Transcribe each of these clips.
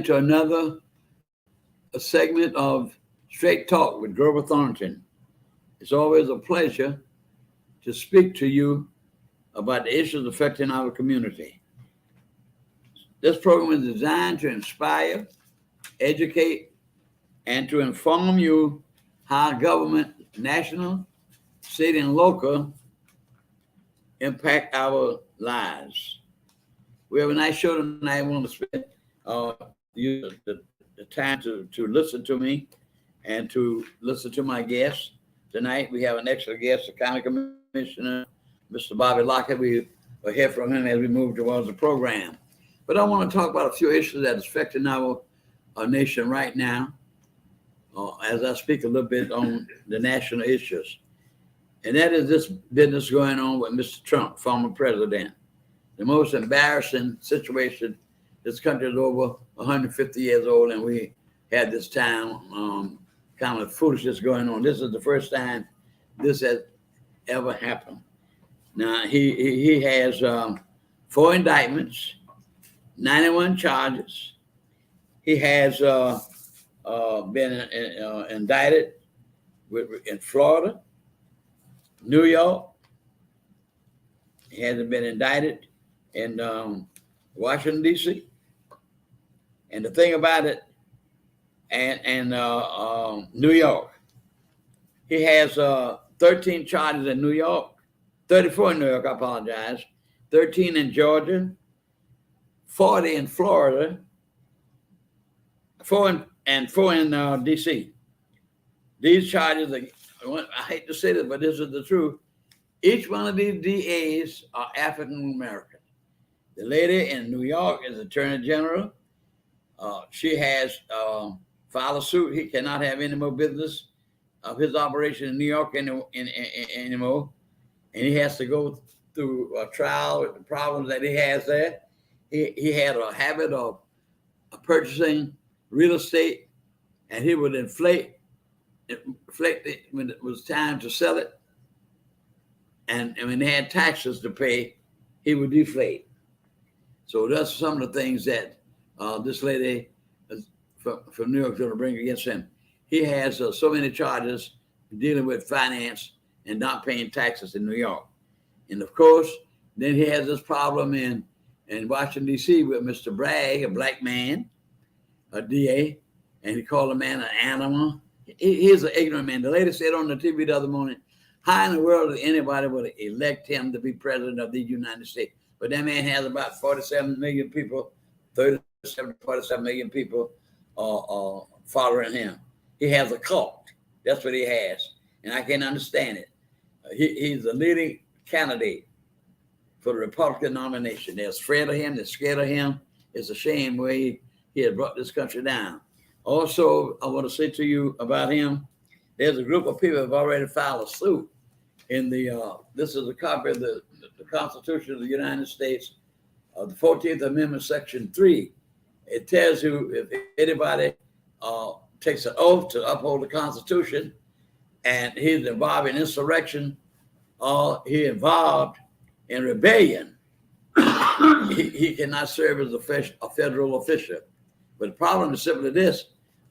to another segment of Straight Talk with Grover Thornton. It's always a pleasure to speak to you about the issues affecting our community. This program is designed to inspire, educate, and to inform you how government, national, state, and local impact our lives. We have a nice show tonight. I want to spend the time to listen to me and to listen to my guests. Tonight we have an excellent guest, the County Commissioner, Mr. Bobby Lockett. We will hear from him as we move towards the program. But I want to talk about a few issues that are affecting our nation right now, as I speak a little bit on the national issues. And that is this business going on with Mr. Trump, former president. The most embarrassing situation. This country is over 150 years old, and we had this time kind of foolishness going on. This is the first time this has ever happened. Now, he has 4 indictments, 91 charges. He has been indicted in Florida, New York. He hasn't been indicted in Washington, D.C. And the thing about it, and New York, he has 13 charges in New York, 34 in New York, I apologize, 13 in Georgia, 40 in Florida, 4 in D.C. These charges, I hate to say this, but this is the truth. Each one of these DAs are African American. The lady in New York is Attorney General. She has filed a suit. He cannot have any more business of his operation in New York anymore. And he has to go through a trial with the problems that he has there. He had a habit of purchasing real estate, and he would inflate it when it was time to sell it. And when they had taxes to pay, he would deflate. So that's some of the things that this lady from New York is going to bring against him. He has so many charges dealing with finance and not paying taxes in New York. And of course, then he has this problem in Washington, D.C. with Mr. Bragg, a black man, a DA, and he called a man an animal. He's an ignorant man. The lady said on the TV the other morning, how in the world did anybody would elect him to be president of the United States? But that man has about 47 million people, 47 million people following him. He has a cult. That's what he has. And I can't understand it. He's the leading candidate for the Republican nomination. They're afraid of him. They're scared of him. It's a shame where he has brought this country down. Also, I want to say to you about him, there's a group of people who have already filed a suit in this is a copy of the Constitution of the United States, the 14th Amendment, Section 3. It tells you if anybody takes an oath to uphold the Constitution and he's involved in insurrection or he involved in rebellion, he cannot serve as a federal official. But the problem is simply this.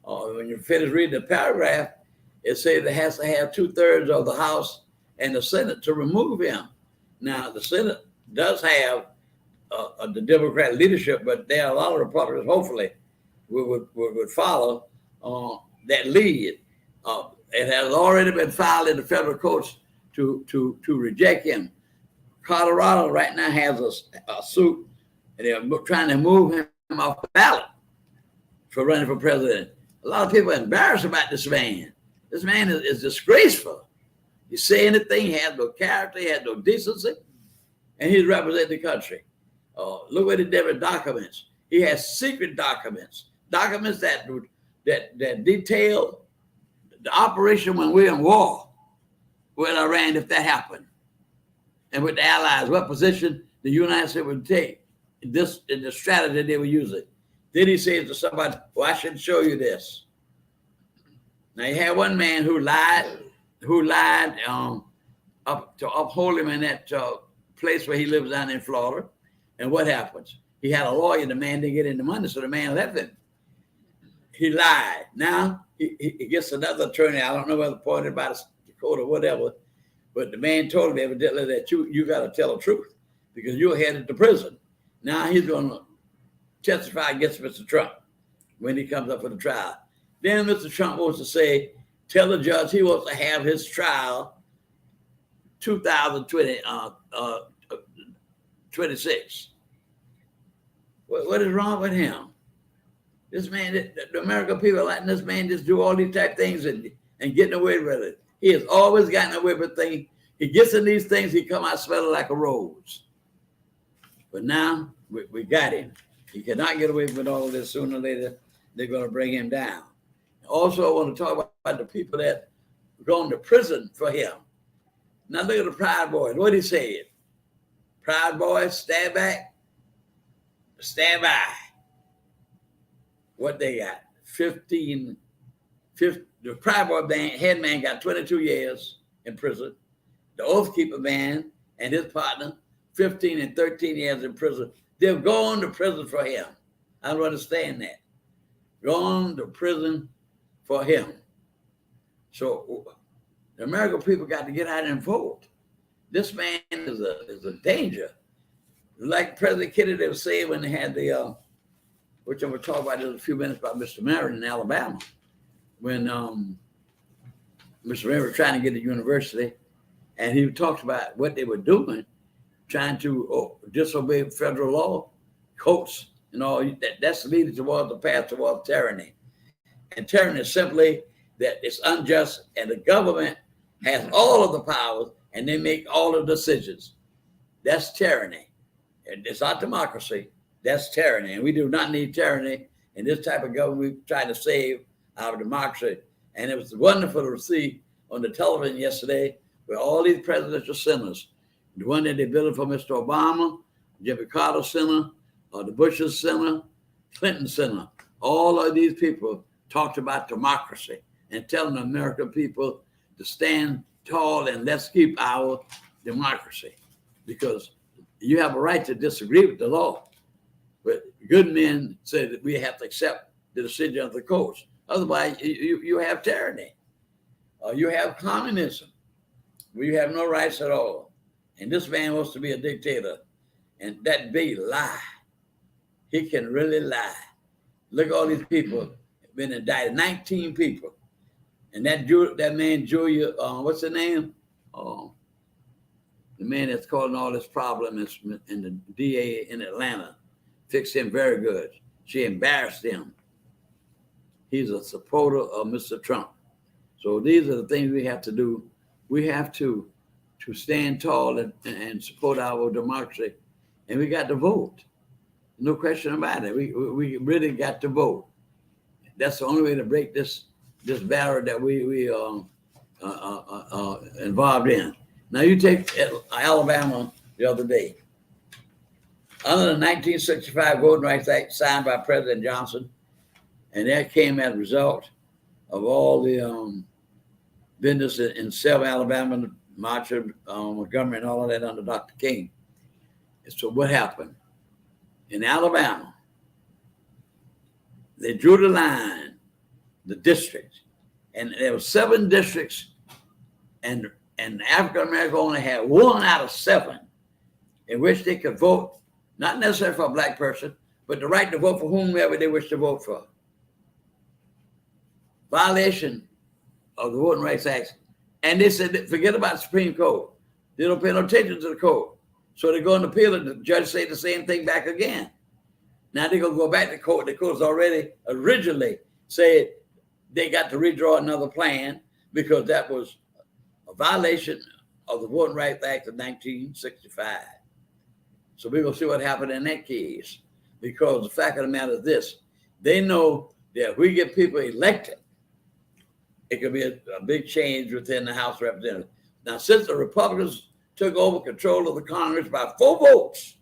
When you finish reading the paragraph, it says it has to have 2/3 of the House and the Senate to remove him. Now, the Senate does have the Democrat leadership, but there are a lot of Republicans, hopefully, would follow that lead. It has already been filed in the federal courts to reject him. Colorado right now has a suit, and they're trying to move him off the ballot for running for president. A lot of people are embarrassed about this man. This man is disgraceful. He say anything, he has no character, he has no decency, and he's representing the country. Look what he did with documents. He has secret documents that detail the operation when we're in war with Iran, if that happened, and with the allies, what position the United States would take in the strategy they were using. Then he says to somebody, well, I shouldn't show you this. Now, you had one man who lied up to uphold him in that place where he lives down in Florida. And what happens? He had a lawyer, the man didn't get any money, so the man left him. he lied. Now he gets another attorney. I don't know whether appointed by the court or whatever, but the man told him evidently that you got to tell the truth because you're headed to prison. Now he's going to testify against Mr. Trump when he comes up for the trial. Then Mr. Trump wants to say, tell the judge he wants to have his trial 2026. What is wrong with him? This man, the American people are letting this man just do all these type of things and getting away with it. He has always gotten away with things. He gets in these things, he come out smelling like a rose. But now we got him. He cannot get away with all of this. Sooner or later, they're going to bring him down. Also, I want to talk about the people that are going to prison for him. Now look at the Proud Boys. What he said? Proud Boys, stand back, stand by. What they got? 15, the Proud Boy head man got 22 years in prison. The Oath Keeper man and his partner, 15 and 13 years in prison. They've gone to prison for him. I don't understand that. Gone to prison for him. So the American people got to get out and vote. This man is a danger. Like President Kennedy was saying when they had the, which I'm going to talk about in a few minutes about Mr. Marion in Alabama, when Mr. Marion was trying to get to university, and he talked about what they were doing, trying to disobey federal law, courts, and all that's leading towards the path towards tyranny. And tyranny is simply that it's unjust and the government has all of the powers and they make all the decisions. That's tyranny. And it's not democracy. That's tyranny. And we do not need tyranny in this type of government. We're trying to save our democracy. And it was wonderful to see on the television yesterday where all these presidential centers, the one that they built for Mr. Obama, Jimmy Carter Center, or the Bush's Center, Clinton Center, all of these people talked about democracy and telling the American people to stand tall and let's keep our democracy because you have a right to disagree with the law. But good men say that we have to accept the decision of the courts. Otherwise, you have tyranny or you have communism where you have no rights at all. And this man wants to be a dictator. And that big lie. He can really lie. Look at all these people been indicted, 19 people. And that man, Julia, what's the name? The man that's causing all this problem is in the DA in Atlanta. Fixed him very good. She embarrassed him. He's a supporter of Mr. Trump. So these are the things we have to do. We have to stand tall and support our democracy. And we got to vote. No question about it. We really got to vote. That's the only way to break this barrier that we involved in. Now you take Alabama the other day. Under the 1965 Voting Rights Act signed by President Johnson, and that came as a result of all the business in Selma, Alabama, Marshall, Montgomery, and all of that under Dr. King. And so what happened? In Alabama, they drew the line, the districts, and there were 7 districts, and African American only had 1 out of 7 in which they could vote, not necessarily for a black person, but the right to vote for whomever they wish to vote for. Violation of the Voting Rights Act. And they said, forget about the Supreme Court. They don't pay no attention to the court. So they're going to appeal it. The judge say the same thing back again. Now they're going to go back to court. The court's already originally said they got to redraw another plan because that was a violation of the Voting Rights Act of 1965. So we're going to see what happened in that case. Because the fact of the matter is this, they know that if we get people elected, it could be a big change within the House of Representatives. Now, since the Republicans took over control of the Congress by 4 votes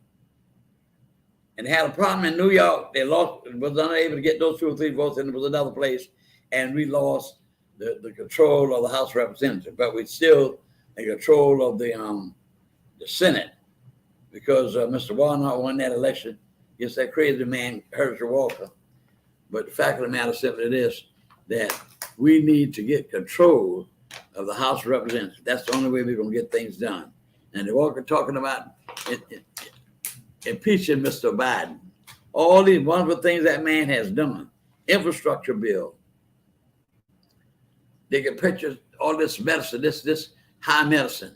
and had a problem in New York, they lost, was unable to get those 2 or 3 votes, and it was another place, and we lost the control of the House of Representatives. But we still in control of the Senate because Mr. Warnock won that election against that crazy man, Herschel Walker. But the fact of the matter simply is that we need to get control of the House of Representatives. That's the only way we're going to get things done. And they're talking about impeaching Mr. Biden. All these wonderful things that man has done. Infrastructure bill. They can purchase all this medicine, this high medicine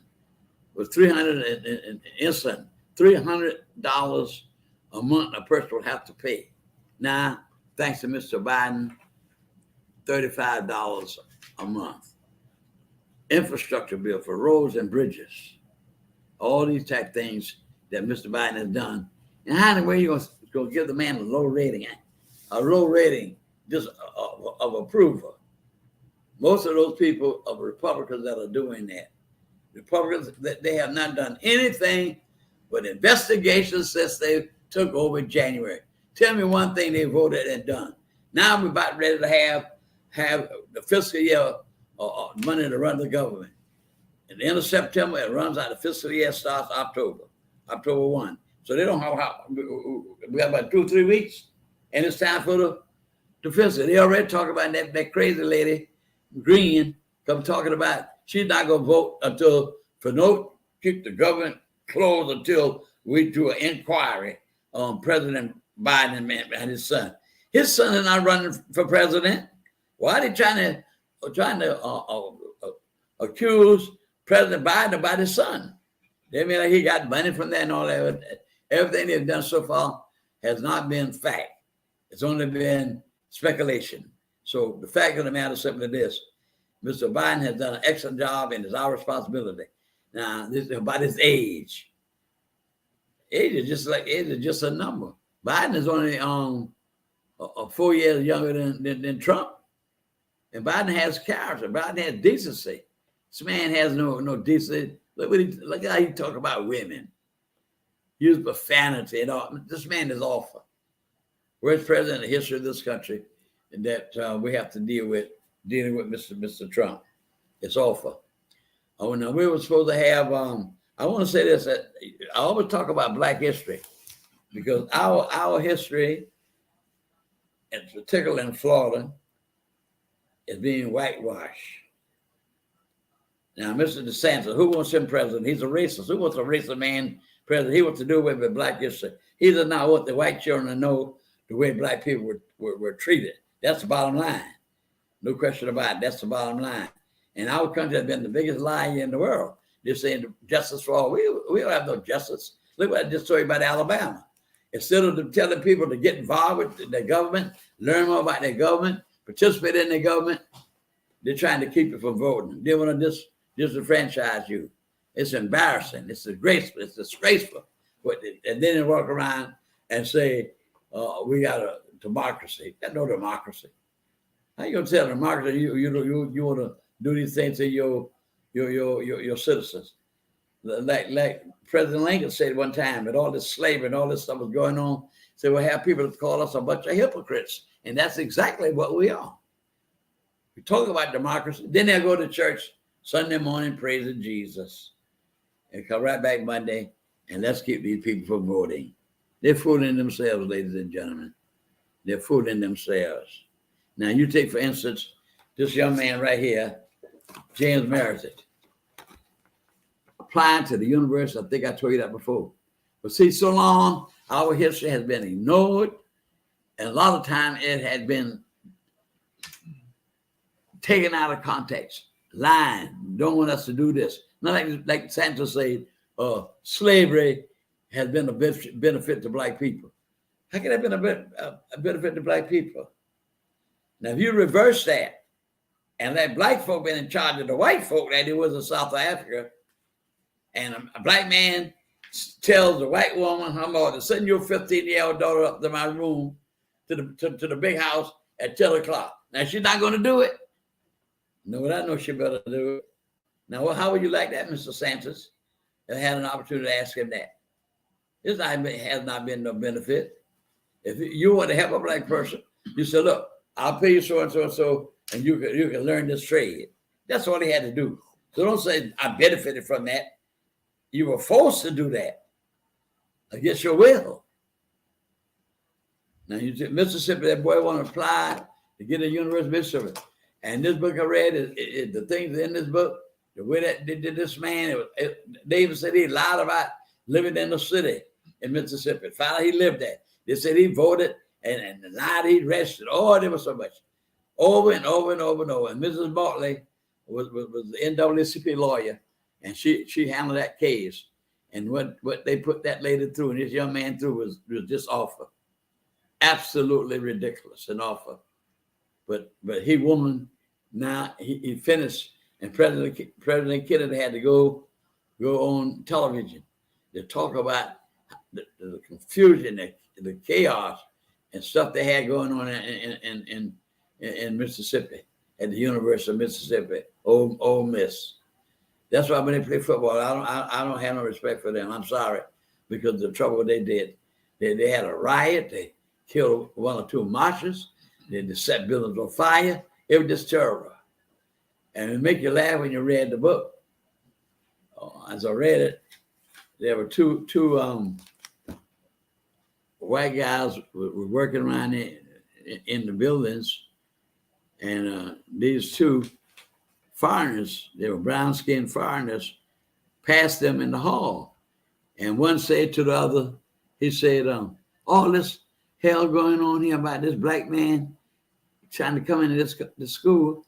with $300 insulin, $300 a month a person will have to pay. Now, thanks to Mr. Biden, $35 a month. Infrastructure bill for roads and bridges. All these type things that Mr. Biden has done. And how in the way are you going to give the man a low rating? A low rating just of approval. Most of those people are Republicans that are doing that. Republicans, they have not done anything but investigations since they took over in January. Tell me one thing they voted and done. Now we're about ready to have the fiscal year money to run the government. At the end of September, it runs out. The fiscal year starts October 1. So they don't have we have about 2-3 weeks, and it's time for the fiscal. They already talk about that crazy lady, Green, come talking about she's not going to vote until keep the government closed until we do an inquiry on President Biden and his son. His son is not running for president. Why are they trying to accuse President Biden about his son? They mean like he got money from that and all that. Everything they've done so far has not been fact. It's only been speculation. So the fact of the matter is simply this. Mr. Biden has done an excellent job, and it's our responsibility. Now, this is about his age. Age is just a number. Biden is only 4 years younger than Trump. And Biden has character. Biden has decency. This man has no decency. Look how he talk about women. Use profanity and all. This man is awful. Worst president in the history of this country that we have to dealing with Mr. Trump. It's awful. Oh, now we were supposed to have, I want to say this, I always talk about Black history because our history, and particularly in Florida, is being whitewashed. Now, Mr. DeSantis, who wants him president? He's a racist. Who wants a racist man president? He wants to do away with Black history. He does not want the white children to know the way Black people were treated. That's the bottom line. No question about it. That's the bottom line. And our country has been the biggest liar in the world. They're saying justice for all. We don't have no justice. Look what I just told you about Alabama. Instead of telling people to get involved with their government, learn more about their government, participate in their government, they're trying to keep you from voting. They want to disenfranchise you. It's embarrassing. It's disgraceful. It's disgraceful. And then they walk around and say, we got a democracy. Got no democracy. How you gonna tell the democracy you want to do these things to your citizens? Like President Lincoln said one time, that all this slavery and all this stuff was going on, so we'll have people call us a bunch of hypocrites. And that's exactly what we are. We talk about democracy, then they'll go to church Sunday morning praising Jesus and come right back Monday, and let's keep these people from voting. They're fooling themselves, ladies and gentlemen. They're fooling themselves. Now, you take, for instance, this young man right here, James Meredith, applying to the university. I think I told you that before. But see, so long, our history has been ignored, and a lot of time it had been taken out of context, lying, don't want us to do this. Not like Santos said, slavery has been a benefit to Black people. How can that have been a benefit to Black people? Now, if you reverse that and let Black folk been in charge of the white folk that it was in South Africa, and a Black man tells the white woman, I'm going to send your 15-year-old daughter up to my room to the big house at 10 o'clock. Now, she's not going to do it. No, I know she better do it. Now, how would you like that, Mr. Santos? I had an opportunity to ask him that. This has not been no benefit. If you want to help a Black person, you say, look, I'll pay you so and so and so, and you can learn this trade. That's all he had to do. So don't say I benefited from that. You were forced to do that against your will. Now, you see, Mississippi, that boy want to apply to get a University of Mississippi. And this book I read, is the things in this book, the way that they did this man, David said he lied about living in the city in Mississippi. Finally, he lived there. They said he voted and lied he rested. Oh, there was so much. Over and over and over and over. And Mrs. Bartley was the NAACP lawyer, and she handled that case. And what they put that lady through and this young man through was just awful. Absolutely ridiculous and awful. But now he finished, and President Kennedy had to go on television to talk about the confusion, the chaos and stuff they had going on in Mississippi at the University of Mississippi, Ole Miss. That's why when they play football, I don't have no respect for them. I'm sorry, because of the trouble they did. They had a riot. They killed one or two marchers. They set buildings on fire. It was just terrible. And it make you laugh when you read the book. As I read it, there were two white guys were working around in the buildings, and these two foreigners, they were brown-skinned foreigners, passed them in the hall. And one said to the other, he said, all this hell going on here about this black man trying to come into this school.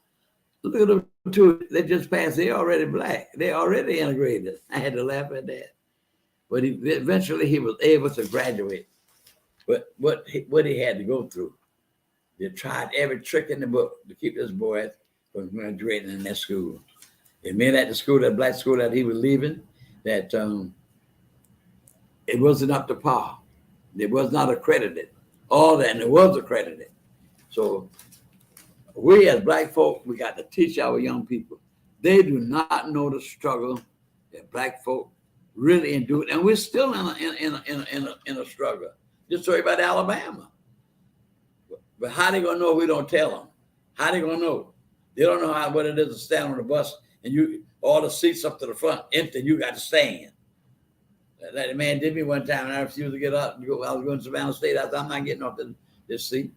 Look at them two, they just passed. They already black. They already integrated. I had to laugh at that. But eventually he was able to graduate. But what he had to go through, they tried every trick in the book to keep this boy from graduating in that school. They made at the school, that black school that he was leaving, that it wasn't up to par. It was not accredited. All that, and it was accredited. So we as black folk, we got to teach our young people. They do not know the struggle that black folk really endure, and we're still in a struggle. Just story about Alabama. But how they gonna know if we don't tell them? How they gonna know? They don't know what it is to stand on the bus and you all the seats up to the front empty. You got to stand. That man did me one time, and I refused to get up. I was going to Savannah State. I thought, I'm not getting off this seat.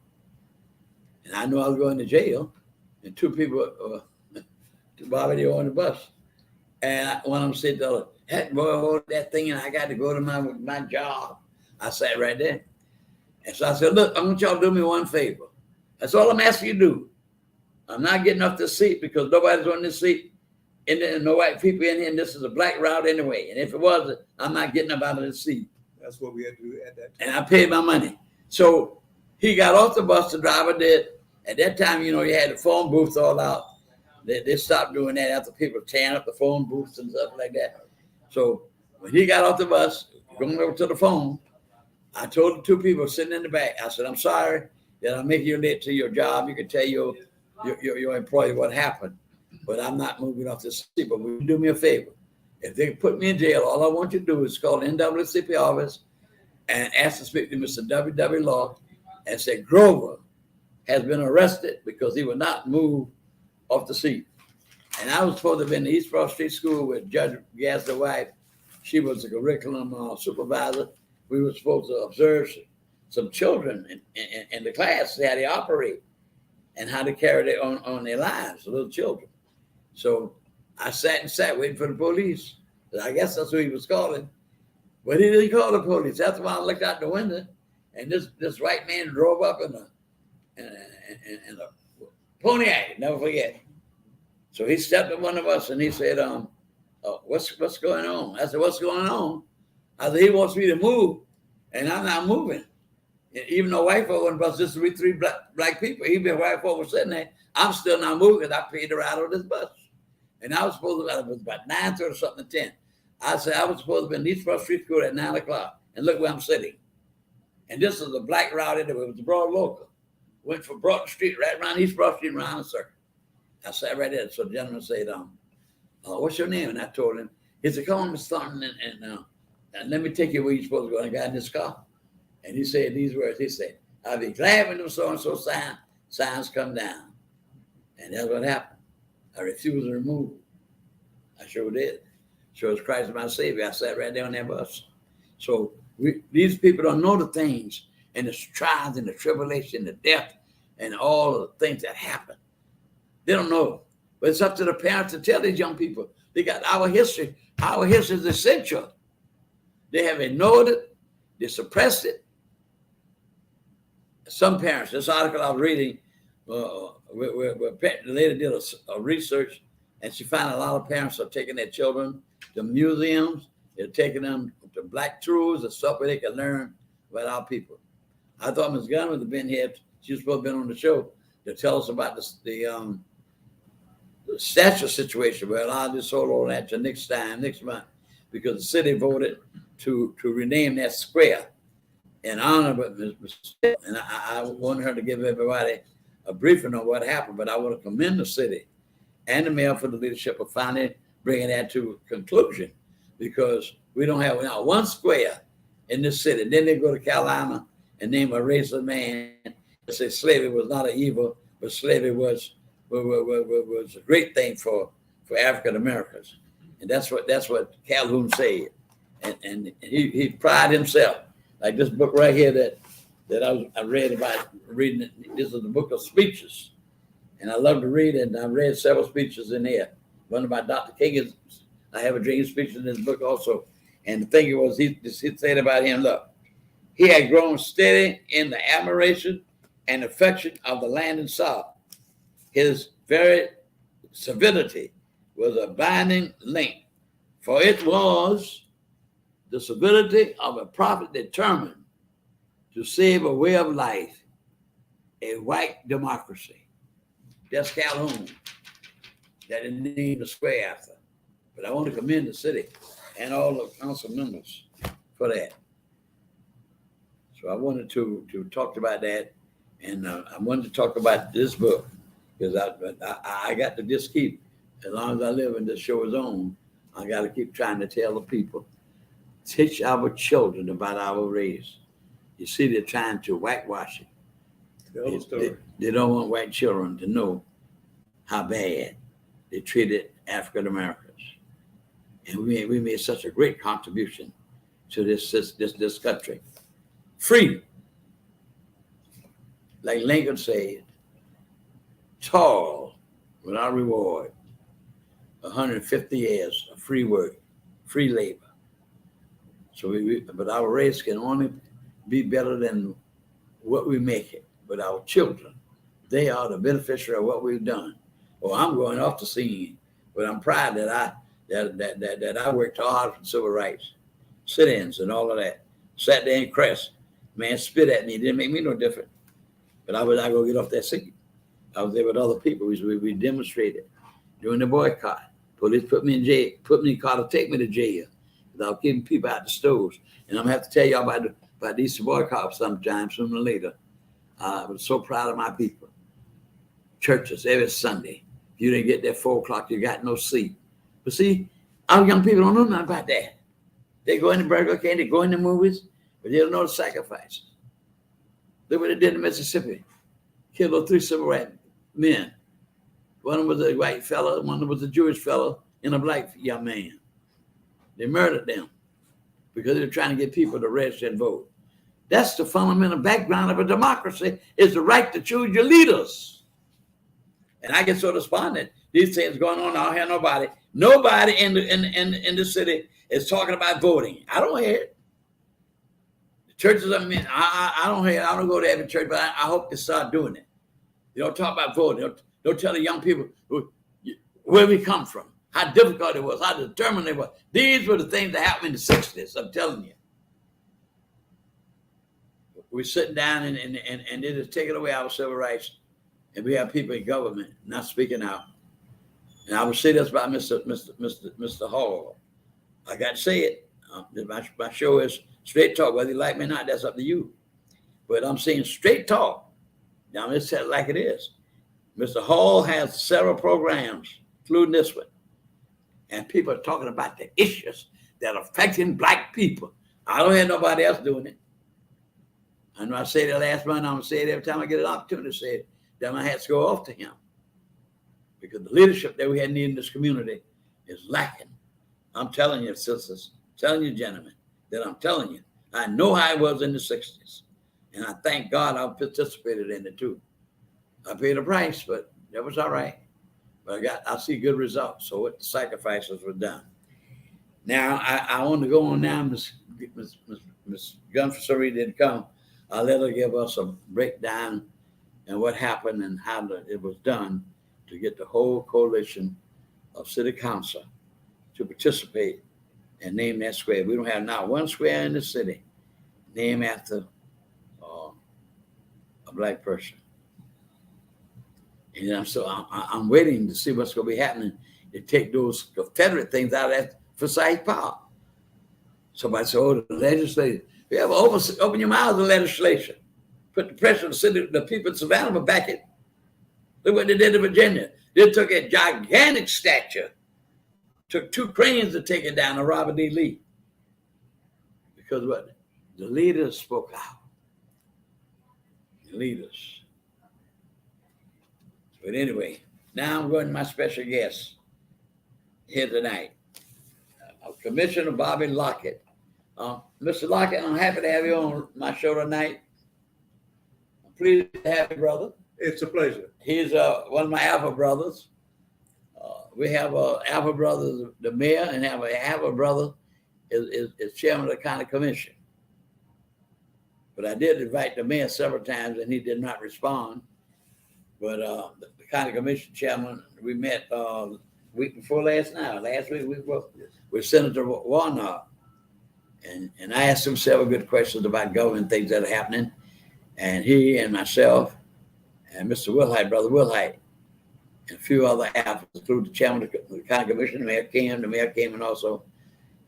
And I knew I was going to jail. And two people, Bobby, they were on the bus. And one of them said, heck, boy, hold that thing, and I got to go to my job. I sat right there. And so I said, look, I want y'all to do me one favor. That's all I'm asking you to do. I'm not getting off this seat because nobody's on this seat. And there are no white people in here, and this is a black route anyway. And if it wasn't, I'm not getting up out of this seat. That's what we had to do at that time. And I paid my money. So he got off the bus, the driver did. At that time, you had the phone booths all out. They stopped doing that after people tearing up the phone booths and stuff like that. So when he got off the bus, going over to the phone, I told the two people sitting in the back, I said, I'm sorry that I'm making you late to your job. You can tell your employee what happened. But I'm not moving off this seat. But will you do me a favor? If they put me in jail, all I want you to do is call the NAACP office and ask to speak to Mr. W.W. Law and say Grover has been arrested because he would not move off the seat. And I was supposed to be in the East Broad Street School with Judge Gass's wife. She was the curriculum supervisor. We were supposed to observe some children in the class, how they operate and how to carry it on their lives, little children. So I sat waiting for the police. I guess that's who he was calling. But he didn't call the police. That's why I looked out the window, and this white man drove up in a Pontiac, never forget. So he stepped to one of us and he said, what's going on? I said, what's going on? I said, he wants me to move, and I'm not moving. Even though white folk on the bus, this is three black people, even white folk were sitting there, I'm still not moving because I paid to ride on this bus. And I was supposed to, it was about 9:30 or something to 10. I said, I was supposed to be in East Broad Street School at 9 o'clock. And look where I'm sitting. And this is a black route anyway. It was the Broad Local. Went from Broad Street, right around East Broad Street, around a circle. I sat right there. So the gentleman said, what's your name? And I told him, he said, come on, Mr. Thornton, and let me take you where you're supposed to go. And I got in this car. And he said these words. He said, I'll be glad when them so-and-so signs come down. And that's what happened. I refused to remove. I sure did. Sure as Christ my Savior. I sat right there on that bus. So these people don't know the things and the trials and the tribulation, the death, and all of the things that happen. They don't know. But it's up to the parents to tell these young people. They got our history. Our history is essential. They have ignored it. They suppressed it. Some parents, this article I was reading, the lady did a research, and she found a lot of parents are taking their children to museums. They're taking them to black tours and stuff where they can learn about our people. I thought Ms. Gunn would have been here. She was supposed to be on the show to tell us about the statue situation. Well, I'll just hold on that to next month, because the city voted to rename that square in honor of Ms. And I want her to give everybody a briefing on what happened, but I want to commend the city and the mayor for the leadership of finally bringing that to conclusion, because we don't have now one square in this city. Then they go to Carolina and name a race of man and say slavery was not an evil, but slavery was a great thing for African Americans. And that's what Calhoun said. And he prided himself. Like this book right here that I read about reading it. This is the book of speeches. And I love to read it, and I read several speeches in there. One about Dr. King is, I have a dream speech in this book also. And the thing was, he said about him, look, he had grown steady in the admiration and affection of the land and South. His very civility was a binding link, for it was the civility of a prophet determined to save a way of life, a white democracy. That's Calhoun, that is named the square after. But I want to commend the city and all the council members for that. So I wanted to talk about that, and I wanted to talk about this book, because I got to just keep, as long as I live and this show is on, I got to keep trying to tell the people, teach our children about our race. You see, they're trying to whitewash it. They don't want white children to know how bad they treated African Americans. And we made such a great contribution to this country. Free, like Lincoln said, toil without reward. 150 years of free work, free labor. So but our race can only be better than what we make it. But our children, they are the beneficiary of what we've done. Well, I'm going off the scene, but I'm proud that I worked hard for civil rights, sit-ins and all of that. Sat there in Crest, man, spit at me. It didn't make me no different. But I was not gonna get off that seat. I was there with other people. We demonstrated during the boycott. Police put me in jail, put me in the car to take me to jail. Without keeping people out the stores. And I'm gonna have to tell y'all about these boycotts sometime, sooner or later. I was so proud of my people. Churches every Sunday. If you didn't get there 4 o'clock, you got no seat. But see, our young people don't know nothing about that. They go in the Burger King, they go in the movies, but they don't know the sacrifices. Look what they did in Mississippi. Killed those 3 civil rights men. One was a white fella, one was a Jewish fella, and a black young man. They murdered them because they're trying to get people to register and vote. That's the fundamental background of a democracy, is the right to choose your leaders. And I get so despondent. These things going on, I don't hear nobody in the city is talking about voting. I don't hear it. The churches, I don't hear it. I don't go to every church, but I hope they start doing it. They don't talk about voting. They'll tell the young people where we come from, how difficult it was, how determined they were. These were the things that happened in the 60s, I'm telling you. We're sitting down and they just taking away our civil rights, and we have people in government not speaking out. And I would say this about Mr. Hall. I got to say it. My show is straight talk. Whether you like me or not, that's up to you. But I'm saying straight talk. Now let's tell it like it is. Mr. Hall has several programs, including this one. And people are talking about the issues that are affecting black people. I don't hear nobody else doing it. I know I said it last month. I'm going to say it every time I get an opportunity to say it. Then my hats go off to him. Because the leadership that we had needed in this community is lacking. I'm telling you, sisters, telling you, gentlemen, that I'm telling you. I know how it was in the 60s. And I thank God I participated in it too. I paid a price, but that was all right. But I see good results. So what the sacrifices were done. Now I want to go on now. Miss Gunn for some reason didn't come. I'll let her give us a breakdown and what happened and how it was done to get the whole coalition of city council to participate and name that square. We don't have not one square in the city named after a black person. And I'm waiting to see what's going to be happening to take those Confederate things out of that Forsyth Park. Somebody said, "Oh, the legislature." We have open your mouths of legislation. Put the pressure on the city, the people in Savannah, but back it. Look what they did in Virginia. They took a gigantic statue, took 2 cranes to take it down to Robert E. Lee. Because what? The leaders spoke out. The leaders. But anyway, now I'm going to my special guest here tonight, Commissioner Bobby Lockett. Mr. Lockett, I'm happy to have you on my show tonight. I'm pleased to have you, brother. It's a pleasure. He's one of my Alpha brothers. We have Alpha brother, the mayor, and have a Alpha brother is chairman of the county commission. But I did invite the mayor several times, and he did not respond. But the county commission chairman, we met week before last week we were with Senator Warnock. And I asked him several good questions about government things that are happening. And he and myself and Mr. Wilhite, Brother Wilhite, and a few other Alphas, including the chairman of the county commission, the mayor came in also.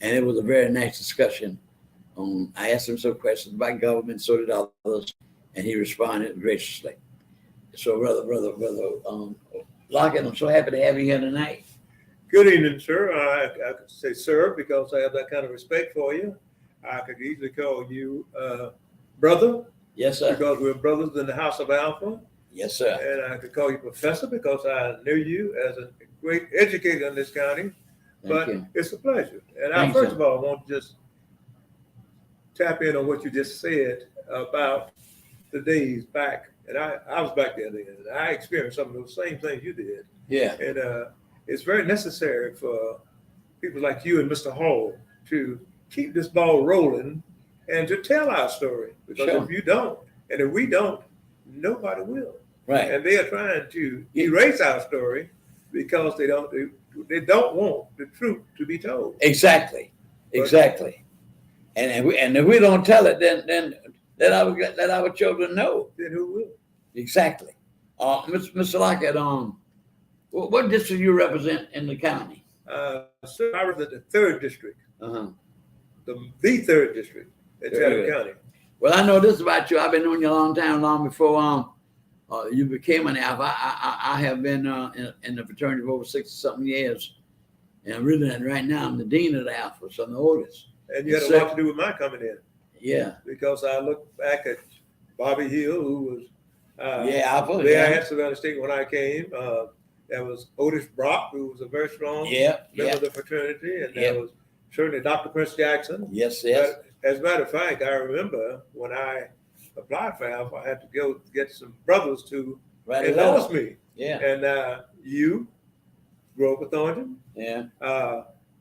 And it was a very nice discussion. I asked him some questions about government, so did others, and he responded graciously. So, brother Lockett, I'm so happy to have you here tonight. Good evening, sir. I could say sir because I have that kind of respect for you. I could easily call you brother. Yes, sir. Because we're brothers in the house of Alpha. Yes, sir. And I could call you professor because I knew you as a great educator in this county. But it's a pleasure. And first of all, I want to just tap in on what you just said about the days back. And I was back there then, and I experienced some of those same things you did. Yeah. And it's very necessary for people like you and Mr. Hall to keep this ball rolling and to tell our story. Because if you don't, and if we don't, nobody will. Right. And they are trying to erase our story because they don't want the truth to be told. Exactly. Exactly. And if we don't tell it, then let our children know. Then who will? Exactly. Mr. Lockett, what district you represent in the county? Sir, I represent the 3rd district. Uh-huh. The 3rd district in Chatham County. Well, I know this about you. I've been knowing you a long time, long before you became an Alpha. I have been in the fraternity for over 60-something years. And really, right now, I'm the dean of the Alpha, so I'm the oldest. And you had a lot to do with my coming in. Yeah. Because I look back at Bobby Hill, who was Alpha. there at Savannah State when I came. There was Otis Brock, who was a very strong member of the fraternity. And there was certainly Dr. Prince Jackson. Yes. But as a matter of fact, I remember when I applied for Alpha, I had to go get some brothers to endorse me. Yeah. And you, Grover Thornton. Yeah.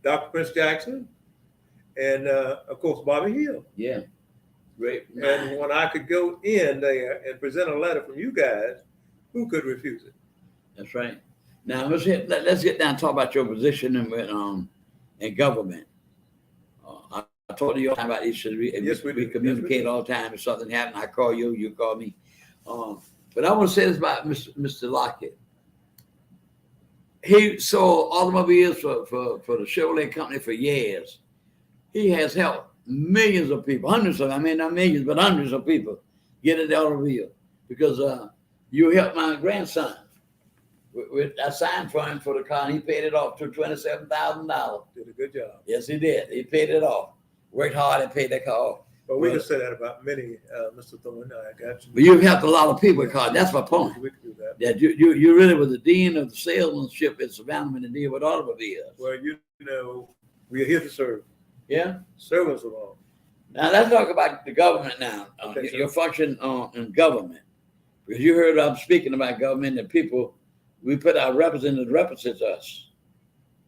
Dr. Prince Jackson. And of course, Bobby Hill. Yeah. Great. And when I could go in there and present a letter from you guys, who could refuse it? That's right. Now let's get down and talk about your position in government. I told you all the time about issues. We communicate all the time. If something happens, I call you, you call me. But I want to say this about Mr. Lockett. He sold automobiles for the Chevrolet company for years. He has helped millions of people, hundreds of, I mean, not millions, but hundreds of people get in the automobile because you helped my grandson. I signed for him for the car, and he paid it off to $27,000. Did a good job. Yes, he did. He paid it off. Worked hard and paid that car off. But we can say that about many, Mr. Thorne. I got you. But you've helped a lot of people, Carl. That's my point. We can do that. That you really were the dean of the salesmanship in Savannah and the deal with automobiles. Well, you know, we are here to serve. Yeah. Servants of all. Now let's talk about the government now. Okay, sir. Your function in government, because you heard I'm speaking about government. And people, we put our representatives represent us,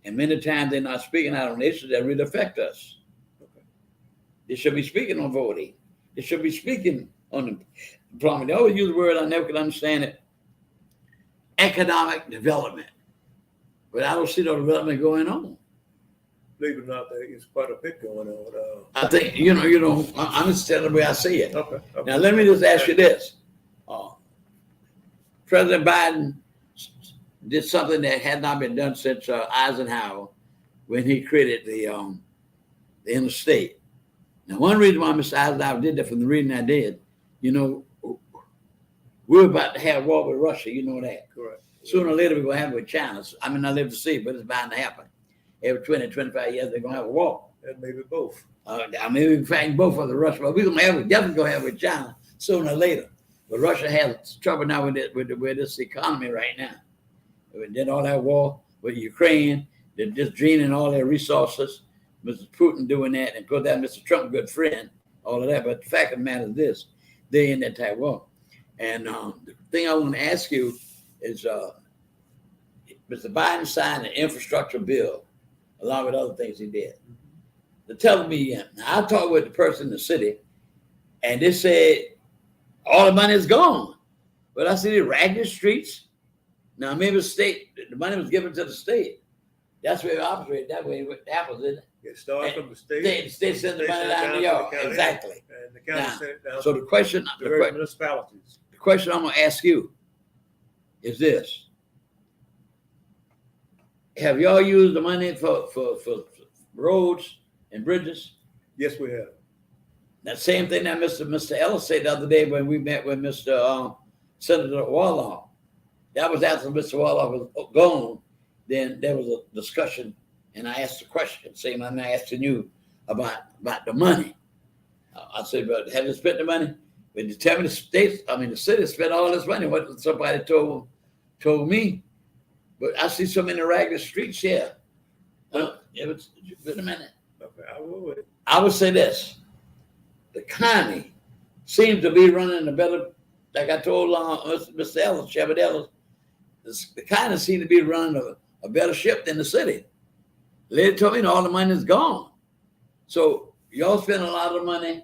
and many times they're not speaking out on issues that really affect us. Okay. They should be speaking on voting. They should be speaking on employment. They always use the word I never could understand it. Economic development, but I don't see no development going on. Believe it or not, there is quite a bit going on. I think I'm just telling the way I see it. Okay. Now let me just ask you this: President Biden did something that had not been done since Eisenhower, when he created the interstate. Now, one reason why Mr. Eisenhower did that, from the reading I did, we're about to have war with Russia. You know that. Correct. Sooner or later, we're going to have it with China. I mean, I live to see, but it's bound to happen. Every 20, 25 years, they're going to have a war. And maybe both. I mean, we're fighting both for the Russia, but we're definitely going to have it with China sooner or later. But Russia has trouble now with this economy right now. We did all that war with Ukraine. They're just draining all their resources. Mr. Putin doing that. And of course, that Mr. Trump, good friend, all of that. But the fact of the matter is this: they're in that type of war. And the thing I want to ask you is, Mr. Biden signed an infrastructure bill, along with other things he did. They're telling me, I talked with the person in the city, and they said all the money is gone. But I see the ragged streets. Now, maybe the money was given to the state. That's where it operates. That way it happens, isn't it? It starts from the state. The state sends the money down to y'all. Exactly. And the county sent it down So the question, to the various municipalities. the question I'm going to ask you is this: have y'all used the money for roads and bridges? Yes, we have. That same thing that Mr. Ellis said the other day when we met with Mr. Senator Warlock. That was after Mr. Warlock was gone. Then there was a discussion, and I asked the question, same I'm asking you about the money. I said, but have you spent the money? But you tell me the city spent all this money. What somebody told me. But I see so many ragged streets here. Wait a minute. Okay, I would say this: the county seems to be running a better. Like I told Mr. Ellis, Shepard Ellis, the county seems to be running a better ship than the city. The lady told me all the money is gone. So y'all spend a lot of money,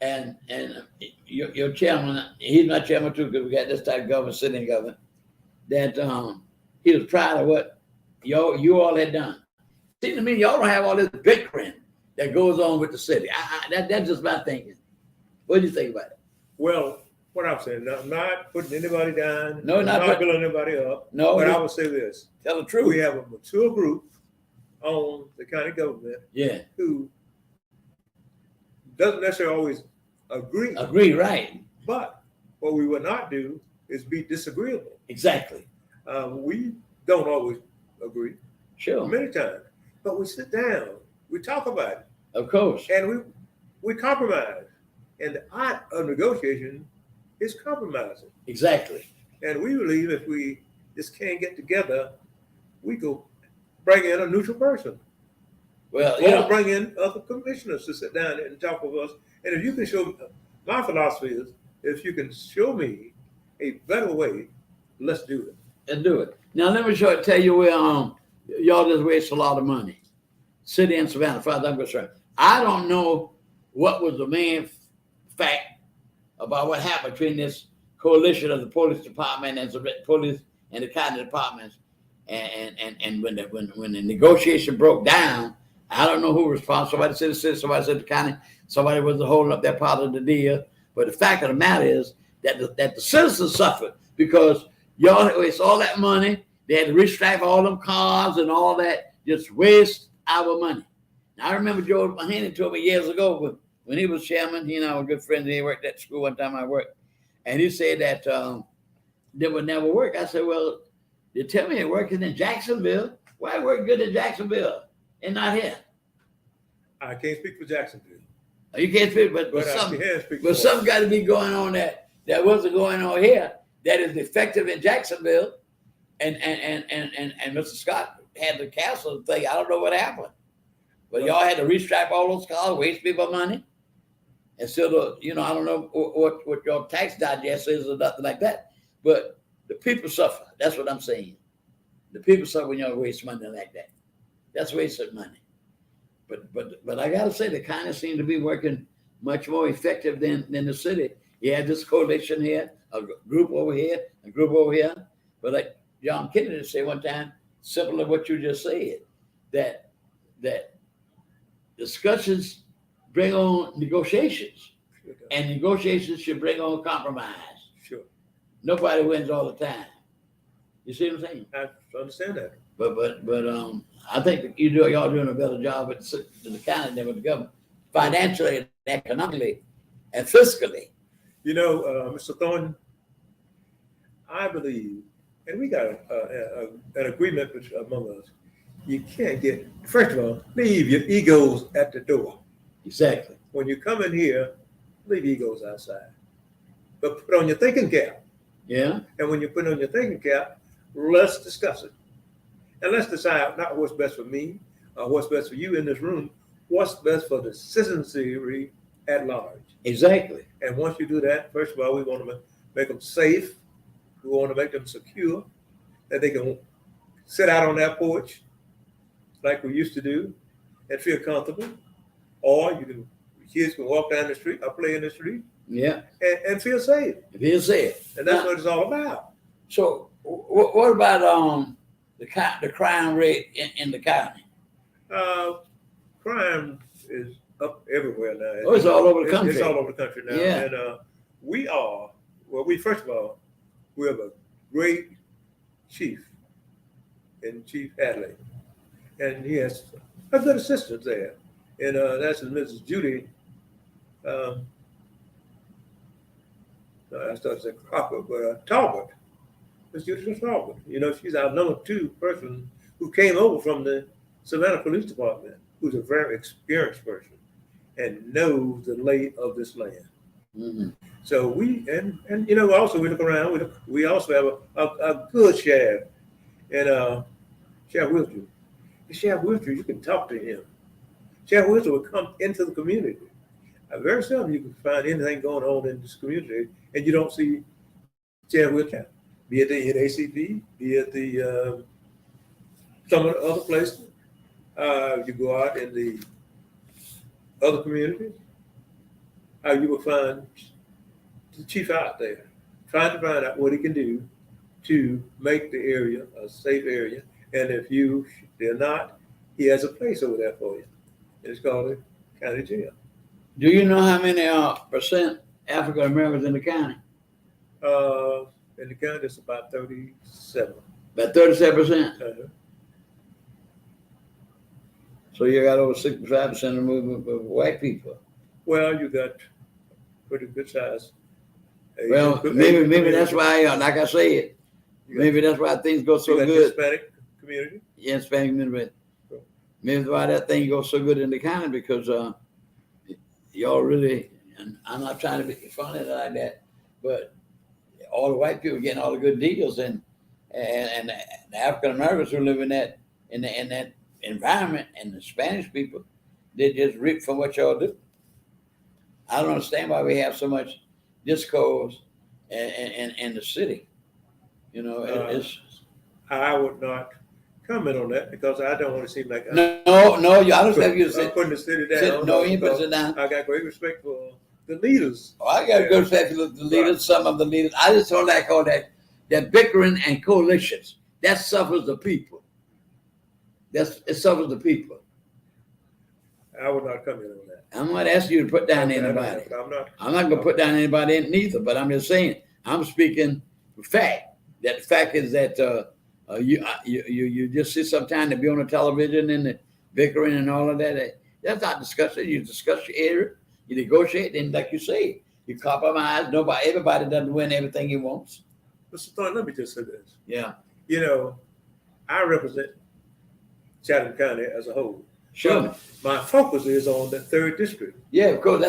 and your chairman, he's my chairman too, because we got this type of government, sitting government, that he was proud of what you all had done. Seems to me y'all don't have all this bickering that goes on with the city. That's just my thinking. What do you think about it? Well, what I'm saying, I'm not putting anybody down. No, not building anybody up. No, but I would say this: tell the truth. we have a mature group on the county government, who doesn't necessarily always agree. Agree, right? But what we would not do is be disagreeable. Exactly. We don't always agree. Sure. Many times, but we sit down, we talk about it. Of course. And we compromise. And the art of negotiation is compromising. Exactly. And we believe if we just can't get together, we go bring in a neutral person. Well, or bring in other commissioners to sit down and talk with us. And if you can show, my philosophy is, if you can show me a better way, let's do it. Let's do it. Now let me tell you where y'all just waste a lot of money. City in Savannah, as far as I'm concerned. I don't know what was the main fact about what happened between this coalition of the police department and the police and the county departments, and when the negotiation broke down, I don't know who was responsible. Somebody said the city, somebody said the county, somebody was holding up that part of the deal. But the fact of the matter is that the citizens suffered because y'all waste all that money. They had to restripe all them cars and all that, just waste our money. Now, I remember Joe Mahaney told me years ago when he was chairman, he and I were good friends. He worked at school one time I worked. And he said that it would never work. I said, well, you tell me it works in Jacksonville. Why it work good in Jacksonville and not here? I can't speak for Jacksonville. You can't speak, but something got to be going on that wasn't going on here that is effective in Jacksonville. And Mr. Scott had the castle thing. I don't know what happened. But y'all had to restripe all those cars, waste people money. And so, I don't know what your tax digest is or nothing like that, but the people suffer. That's what I'm saying. The people suffer when you waste money like that. That's wasted money. But I gotta say, the county seems to be working much more effective than the city. You had this coalition here, a group over here, a group over here. But like John Kennedy said one time, similar to what you just said, that discussions bring on negotiations, and negotiations should bring on compromise. Sure. Nobody wins all the time. You see what I'm saying? I understand that. But I think y'all doing a better job at the county than with the government, financially, and economically, and fiscally. Mr. Thornton, I believe, and we got an agreement among us. You can't get, first of all, leave your egos at the door. Exactly. When you come in here, leave egos outside. But put on your thinking cap. Yeah. And when you put on your thinking cap, let's discuss it. And let's decide not what's best for me or what's best for you in this room, what's best for the citizenry at large. Exactly. And once you do that, first of all, we want to make them safe. We want to make them secure, that they can sit out on that porch like we used to do and feel comfortable. Or kids can walk down the street or play in the street. Yeah. And feel safe. Feel safe. And that's what it's all about. So what about the crime rate in the county? Crime is up everywhere now. Oh, it's all over the country. It's all over the country now. Yeah. And first of all, we have a great chief in Chief Hadley. And he has a good assistant there. And that's Mrs. Judy. I started to say Cropper, but Talbot. Miss Judy Talbot. She's our number 2 person who came over from the Savannah Police Department, who's a very experienced person and knows the lay of this land. Mm-hmm. So we also we look around. We also have a good sheriff, and Sheriff Wiltshire. Sheriff Wiltshire, you can talk to him. Sheriff Wiltshire will come into the community. Very seldom you can find anything going on in this community, and you don't see Sheriff Wiltshire, be it the NACP, be it the some of the other places. You go out in the other communities, you will find the chief out there trying to find out what he can do to make the area a safe area. And if they're not, he has a place over there for you. It's called the county jail. Do you know how many percent African Americans in the county? In the county, it's about 37. About 37%. Uh-huh. So you got over 65% of the movement of white people. Well, you got pretty good size. Well, maybe that's why, like I said, maybe that's why things go so good. Hispanic community. Yeah, Hispanic community. Maybe that's why that thing goes so good in the county, because y'all really, and I'm not trying to be funny like that, but all the white people getting all the good deals, and the African Americans who live in that environment, and the Spanish people, they just rip from what y'all do. I don't understand why we have so much discourse in the city. It's. I would not comment on that because I don't want to seem like no. I don't have you to putting the city down. No, you put it down. I got great respect for the leaders. Oh, I got good respect for the leaders. Right. Some of the leaders. I just don't like all that bickering and coalitions. That suffers the people. It suffers the people. I would not comment on that. I'm not asking you to put down anybody. I'm not going to put down anybody neither. But I'm just saying. I'm speaking fact. That the fact is that you just see sometimes to be on the television and the bickering and all of that. That's not discussion. You discuss your area, you negotiate, and like you say, you compromise. Everybody doesn't win everything he wants. Mr. Thorne, let me just say this. Yeah. I represent Chatham County as a whole. Sure. But my focus is on the 3rd district. Yeah, of course.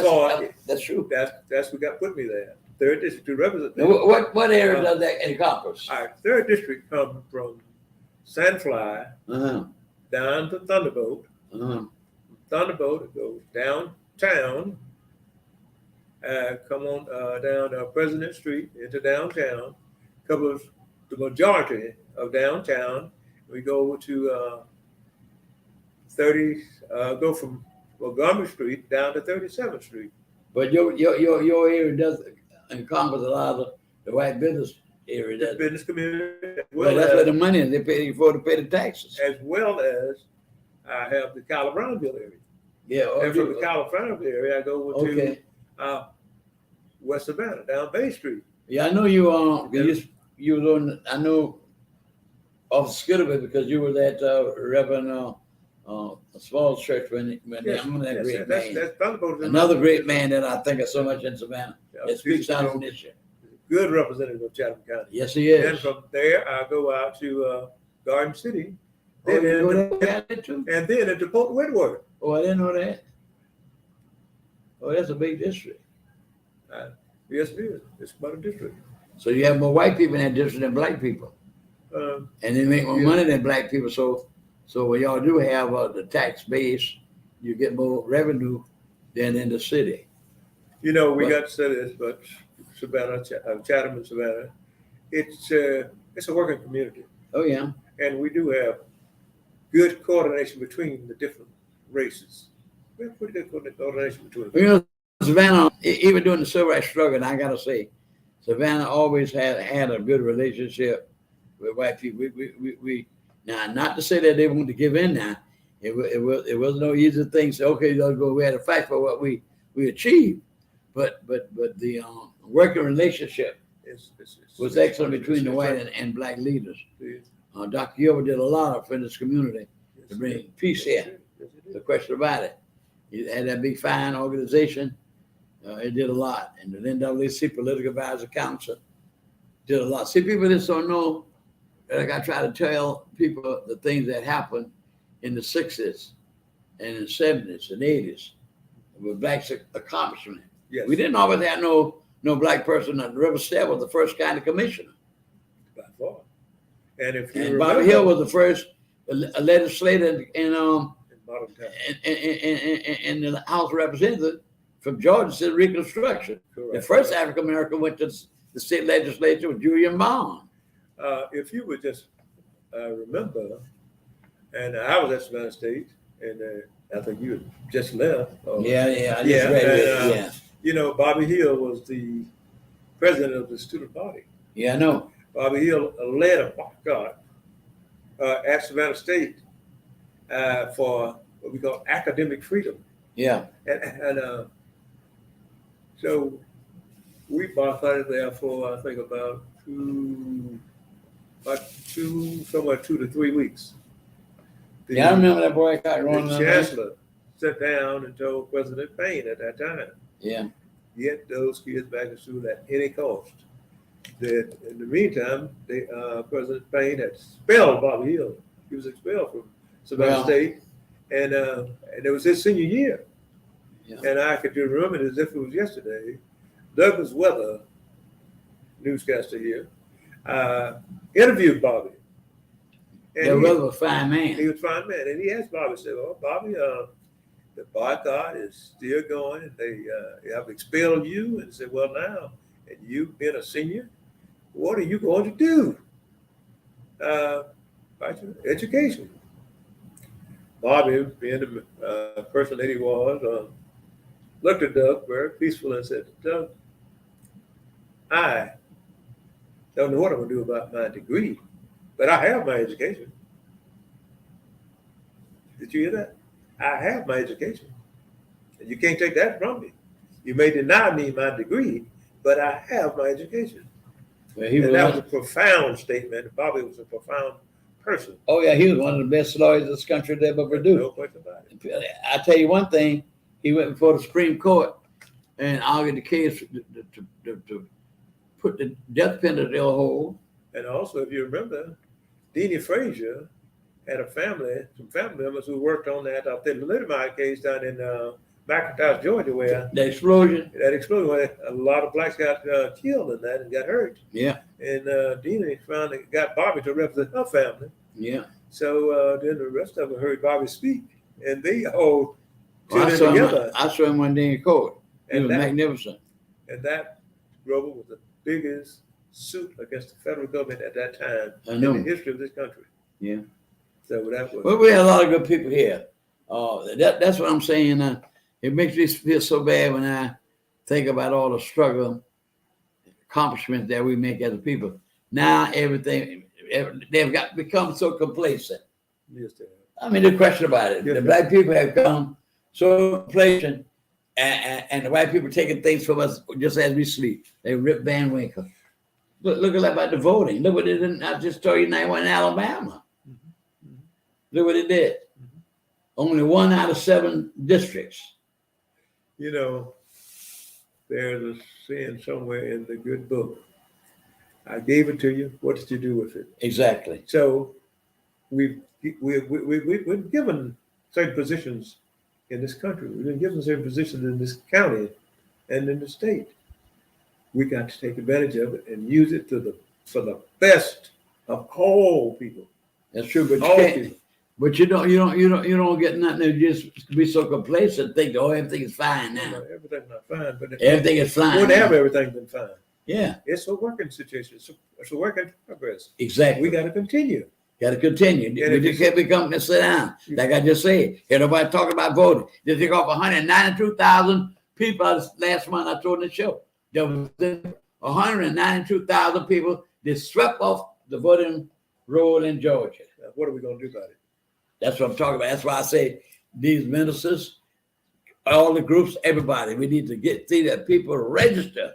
That's true. That's what got put me there. 3rd district to represent. What area does that encompass? Our 3rd district comes from Sandfly down to Thunderbolt. Thunderbolt, it goes downtown come on down President Street into downtown. Cover the majority of downtown. We go over to 30. Go from Montgomery Street down to 37th Street. But your area doesn't encompass a lot of the white business area. The business community. Well, that's where the money is. They pay for to pay the taxes. As well as I have the Cala Brownville area. Yeah. And from the Cala Brownville area, I go over Okay. to West Savannah, down Bay Street. Yeah, I know you. You was on. I know off Skidaway because you were at Reverend Small Church when they owned that great man. That's probably Another great man that I think of so much in Savannah. Yeah, That speaks out of this year. good representative of Chatham County. Yes, he is. And from there, I go out to Garden City, Oh, then you go into, there too? and then into Port Whitworth. Oh, I didn't know that. Oh, that's a big district. Yes, it is. It's quite a district. So you have more white people in that district than black people, Um, and they make more Yeah. money than black people. So when y'all do have the tax base, you get more revenue than in the city. You know, we But- got to say this, but Savannah, Chatham and Savannah, it's a working community, Oh yeah. and we do have good coordination between the different races. We have pretty good coordination between them. You know, Savannah, even during the civil rights struggle, and I gotta say, Savannah always had a good relationship with white people. We now, not to say that they want to give in now. It was no easy thing. So okay, let's go. We had to fight for what we achieved, but the working relationship was excellent between the white and black leaders. Dr. Gilbert did a lot in this community to bring peace here. No question about it. He had that big fine organization. It did a lot. And the NAACP Political Advisory Council did a lot. See, people just don't know, like I try to tell people the things that happened in the 60s and in the 70s and 80s with black accomplishment. Yes. We didn't always have no black person. River Stead was the first county commissioner. By far. And if you And remember, Bobby Hill was the first legislator in modern time. in the House of Representatives from Georgia said Reconstruction. The Correct. first African American went to the state legislature was Julian Bond. If you would just remember, and I was at Savannah State, and I think you had just left. Yeah, I just Yeah, read it. and, Yeah, You know, Bobby Hill was the president of the student body. yeah, I know. Bobby Hill led a boycott at Savannah State for what we call academic freedom. Yeah, And so we boycotted there for, I think, about 2 to 3 weeks. yeah, I remember that boycott rolling The on. chancellor sat down and told President Payne at that time, Yeah, get those kids back to school at any cost. That in the meantime, President Payne had expelled Bobby Hill. He was expelled from Savannah Wow. State, and it was his senior year. Yeah. And I could just remember it as if it was yesterday. Douglas Weather, newscaster here, interviewed Bobby. And that he- brother was a fine he man. was a fine man, and he asked Bobby, said, "Well, Bobby, the boycott is still going, and they have expelled you." And he said, "Well, now, and you've been a senior, what are you going to do? About your education." Bobby, being the person that he was, looked at Doug very peaceful and said, "Doug, I don't know what I'm going to do about my degree, but I have my education." Did you hear that? I have my education. And you can't take that from me. You may deny me my degree, but I have my education. Well, he And that was was. a profound statement. Bobby was a profound person. Oh yeah, he was one of the best lawyers this country had ever No produced. question about it. I tell you one thing, he went before the Supreme Court and argued the case to put the death penalty on hold. And also, if you remember, Deanie Frazier had some family members who worked on that thalidomide case down in McIntosh, Georgia, where The explosion. that exploded, where a lot of blacks got killed in that and got hurt. Yeah, And Deanie finally got Bobby to represent her family. yeah. So then the rest of them heard Bobby speak, and they all Well, tuned in together. I saw him one day in court. He And was that, magnificent. And that, Grover, was the biggest suit against the federal government at that time I know. in the history of this country. Yeah. So that was. Well, we have a lot of good people here. That's what I'm saying. It makes me feel so bad when I think about all the struggle, accomplishments that we make as a people. Now they've become so complacent. Yes, they have. I mean, no question about it. Yes, the sir. black people have become so complacent, and the white people taking things from us just as we sleep. They rip Van Winkle. Look at that about the voting. Look what they did. I just told you now in Alabama. Mm-hmm. Look what it did. Mm-hmm. Only 1 out of 7 districts. You know, there's a saying somewhere in the good book. I gave it to you. What did you do with it? Exactly. So we've given certain positions in this country. We've been given certain positions in this county and in the state. We got to take advantage of it and use it for the best of all people. That's true, but All you can't. people. But you don't get nothing to just be so complacent. Think, oh, everything is fine now. No, everything's not fine, but Everything is fine. wouldn't have now. everything been fine. Yeah, It's a working situation. It's a work in progress. exactly. We got to continue. Got to continue. Yeah, We just can't become to sit down. Like I just said, here nobody talking about voting. They took off 192,000 people last month. I told the show there was 192,000 people that swept off the voting roll in Georgia. Now, what are we going to do about it? That's what I'm talking about. That's why I say these ministers, all the groups, everybody, we need to see that people register.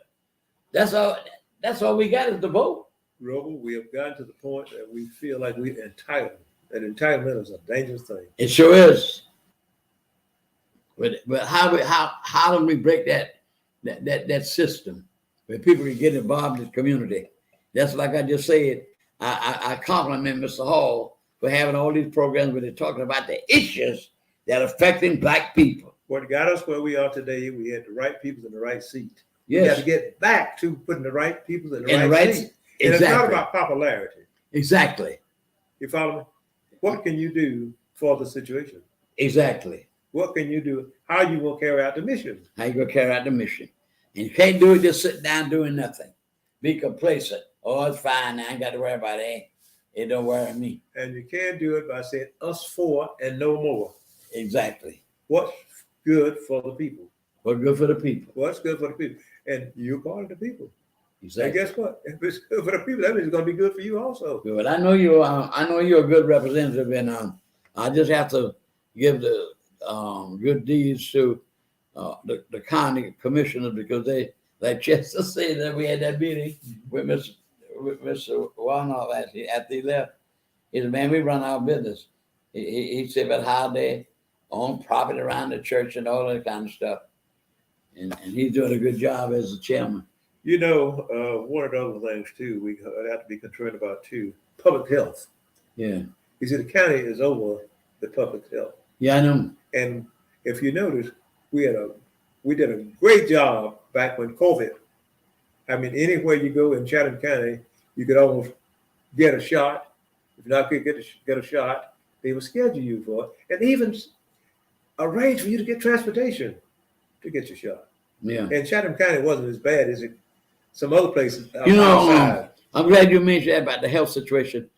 That's all we got is the vote. Rover, we have gotten to the point that we feel like we're entitled. And entitlement is a dangerous thing. It sure is. But how do we break that system where people can get involved in the community? That's like I just said. I compliment Mr. Hall for having all these programs where they're talking about the issues that are affecting black people. What got us where we are today, we had the right people in the right seat. Yes. We got to get back to putting the right people in the In the right right seat. seat. And it's not Exactly. about popularity. Exactly. You follow me? What can you do for the situation? Exactly. What can you do? How you will carry out the mission? How you gonna carry out the mission? And you can't do it just sitting down doing nothing. Be complacent. Oh, it's fine. I ain't got to worry about it. It don't worry me. And you can't do it by saying us for and no more. Exactly. What's good for the people? What's good for the people? What's good for the people? And you're part of the people. Exactly. And guess what? If it's good for the people, that means it's going to be good for you also. Good. I know you're a good representative, and I just have to give the good deeds to the county commissioners because they, like Chester said, that we had that meeting with Mr. Warnock after he left. He said, "Man, we run our business." He said about how they own property around the church and all that kind of stuff, and he's doing a good job as the chairman. You know, one of the other things too, we have to be concerned about too, public health. Yeah. You see, the county is over the public health. Yeah, I know. And if you notice, we did a great job back when COVID. I mean, anywhere you go in Chatham County, you could almost get a shot. If you're not going to get a shot, they will schedule you for it, and even arrange for you to get transportation to get your shot. Yeah. And Chatham County wasn't as bad as some other places You know, outside. I'm glad you mentioned that about the health situation.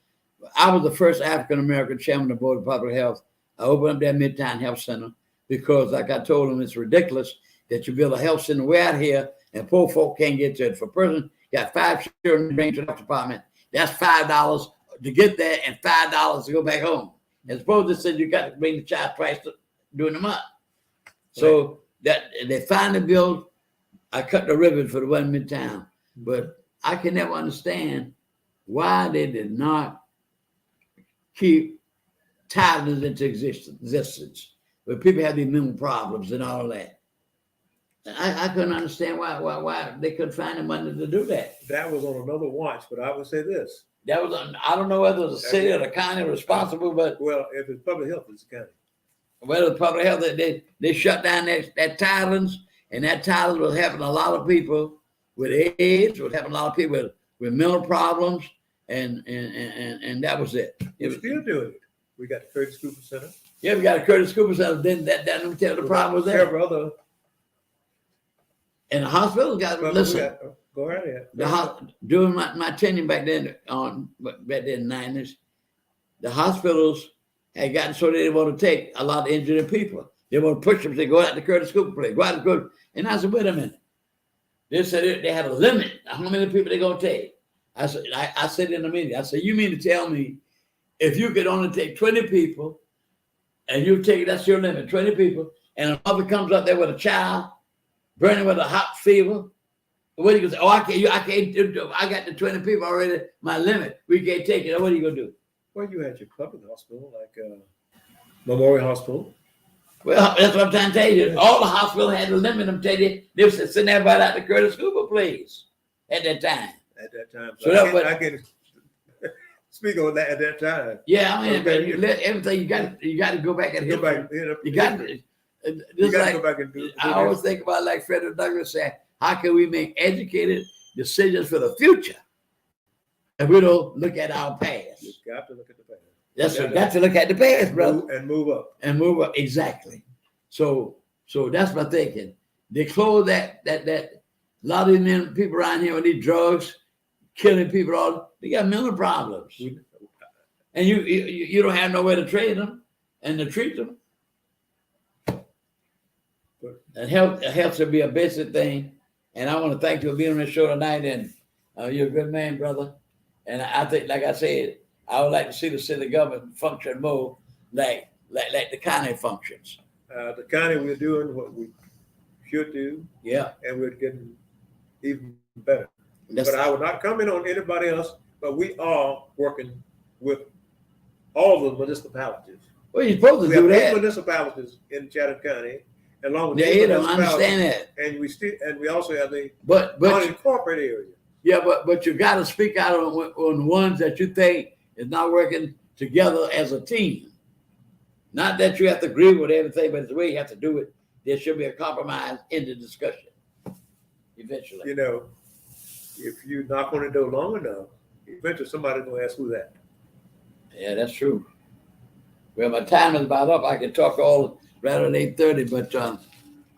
I was the first African-American chairman of the Board of Public Health. I opened up that Midtown Health Center because, like I told them, it's ridiculous that you build a health center way out here and poor folk can't get to it. If a person got 5 children bring to the health department, that's $5 to get there and $5 to go back home. As opposed to said you got to bring the child twice during the month. So that they finally built. I cut the ribbon for the one Midtown, but I can never understand why they did not keep titles into existence, where people have these mental problems and all that. I couldn't understand why they couldn't find the money to do that. That was on another watch, but I would say this. That was I don't know whether the city or the county responsible, but Well, if it's public health, it's the county. whether the public health they shut down that titles, and that titles was helping a lot of people with AIDS, was helping a lot of people with mental problems, and that was it. We're still doing it. We got the Curtis Cooper Center. Yeah, we got a Curtis Cooper Center. Then that didn't tell the problem was there. Several other And the hospital got, Well, listen, go right ahead. during my tenure back then, back then in the 90s, the hospitals had gotten so they didn't want to take a lot of injured people. They want to push them to go out to Curtis Cooper place, go out to Curtis. And I said, wait a minute. They said they had a limit how many people they're going to take. I said in the meeting, I said, you mean to tell me if you could only take 20 people and you take, that's your limit, 20 people, and a mother comes up there with a child burning with a hot fever, what are you going to say? Oh, I can't, I got the 20 people already, my limit. We can't take it. What are you going to do? Well, you had your public hospital, like Memorial Hospital. Well, that's what I'm trying to tell you. All the hospitals had a limit. I'm telling you, they were sitting there right out the Curtis Cooper place at that time. At that time. So I can speak on that at that time. Yeah, I mean, everything you got to go back and Go back, you got to. you got to go back and do I always think about, like Frederick Douglass said, how can we make educated decisions for the future if we don't look at our past? You've got to look at the past. That's what got to look at the past, brother. And move up. And move up, exactly. So that's my thinking. They close that a lot of these people around here with these drugs, killing people, they got mental problems. And you don't have nowhere to train them and to treat them. And health should be a basic thing. And I want to thank you for being on the show tonight. And you're a good man, brother. And I think, like I said, I would like to see the city government function more like the county functions. The county, we're doing what we should do. Yeah. And we're getting even better. But I would not comment on anybody else, but we are working with all the municipalities. Well, you're supposed to we do have 8 that. municipalities in Chatham County, along with They don't understand that. And we also have the but unincorporated area. Yeah, but you got to speak out on the ones that you think is not working together as a team. Not that you have to agree with everything, but it's the way you have to do it. There should be a compromise in the discussion eventually. You know, if you knock on the door long enough, eventually somebody's going to ask who that. Yeah, that's true. Well, my time is about up. I can talk all right at 8:30, but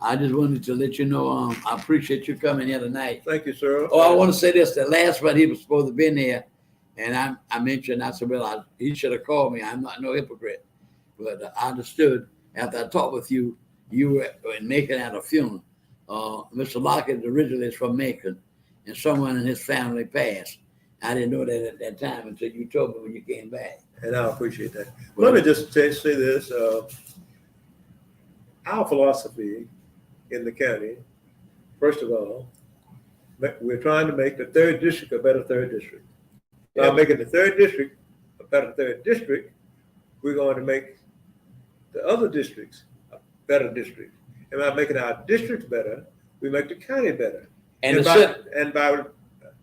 I just wanted to let you know I appreciate you coming here tonight. Thank you, sir. Oh, I want to say this. The last one, he was supposed to be in there, and I mentioned, I said, well, he should have called me. I'm not no hypocrite. But I understood after I talked with you, you were in Macon at a funeral. Mr. Lockett originally is from Macon, and someone in his family passed. I didn't know that at that time until you told me when you came back. And I appreciate that. Let me just say this. Our philosophy in the county, first of all, we're trying to make the 3rd district a better 3rd district. Yeah. By making the 3rd district a better 3rd district, we're going to make the other districts a better district. And by making our districts better, we make the county better. And by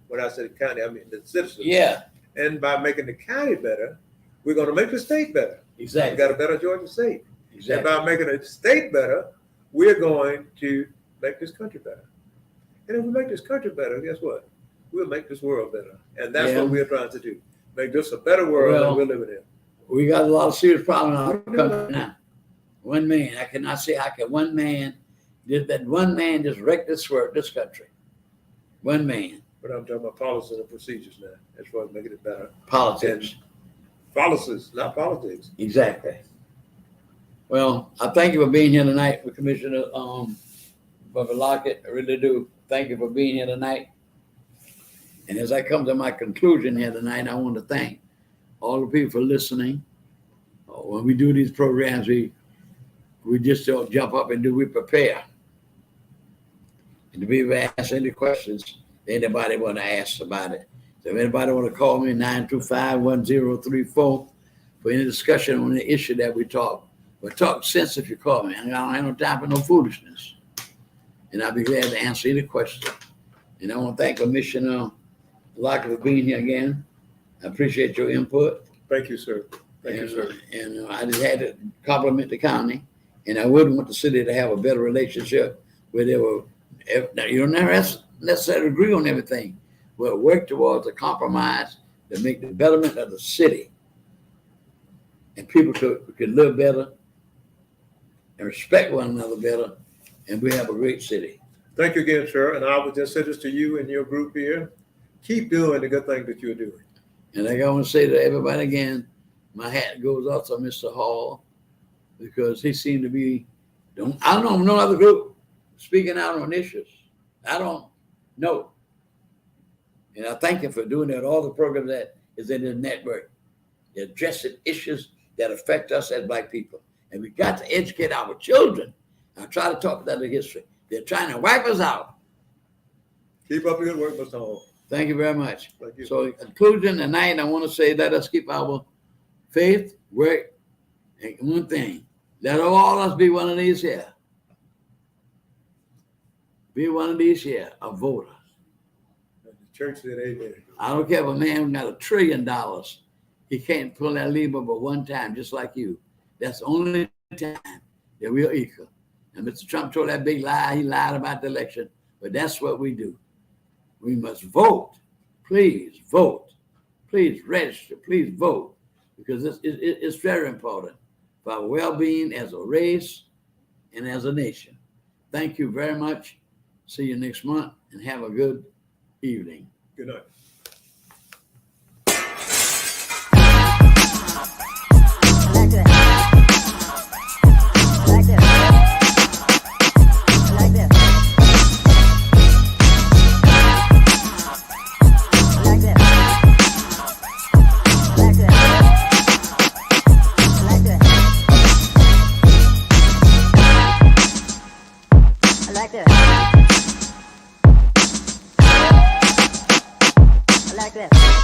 when I said county, I mean the citizens. Yeah. And by making the county better, we're going to make the state better. Exactly. We got a better Georgia state. Exactly. And by making the state better, we're going to make this country better. And if we make this country better, guess what? We'll make this world better. And that's what we're trying to do. Make this a better world than we're living in. We got a lot of serious problems in our country now. One man, I cannot say how can one man, that one man just wreck this country. One man. But I'm talking about policies and procedures now, as far as making it better. Politics. And policies, not politics. Exactly. Well, I thank you for being here tonight with Commissioner Bubba Lockett. I really do. Thank you for being here tonight. And as I come to my conclusion here tonight, I want to thank all the people for listening. When we do these programs, we just don't jump up and we prepare. And to be able to ask any questions anybody want to ask about it. So if anybody want to call me, 925-1034 for any discussion on the issue that we talk. But talk sense if you call me. I don't have no time for no foolishness. And I'll be glad to answer any question. And I want to thank Commissioner Lockett for being here again. I appreciate your input. Thank you, sir. Thank you, sir. And I just had to compliment the county. And I would want the city to have a better relationship where they were, you don't never necessarily agree on everything, but work towards a compromise to make the development of the city. And people could live better and respect one another better, and we have a great city. Thank you again, sir. And I would just say this to you and your group here. Keep doing the good thing that you're doing. And like I want to say to everybody again, my hat goes off to Mr. Hall because he seemed to be, I don't know no other group speaking out on issues. I don't know. And I thank him for doing that. All the programs that is in the network, they're addressing issues that affect us as Black people. And we got to educate our children. I try to talk about the history. They're trying to wipe us out. Keep up the good work, Mr. Hall. Thank you very much. Thank you. So in conclusion tonight, I want to say, let us keep our faith, work, and one thing. Let all us be one of these here. Be one of these here, a voter. The church said amen. I don't care if a man got $1 trillion. He can't pull that lever but one time, just like you. That's the only time that we're equal. And Mr. Trump told that big lie. He lied about the election. But that's what we do. We must vote. Please vote. Please register. Please vote. Because it's very important for our well-being as a race and as a nation. Thank you very much. See you next month and have a good evening. Good night. Like this.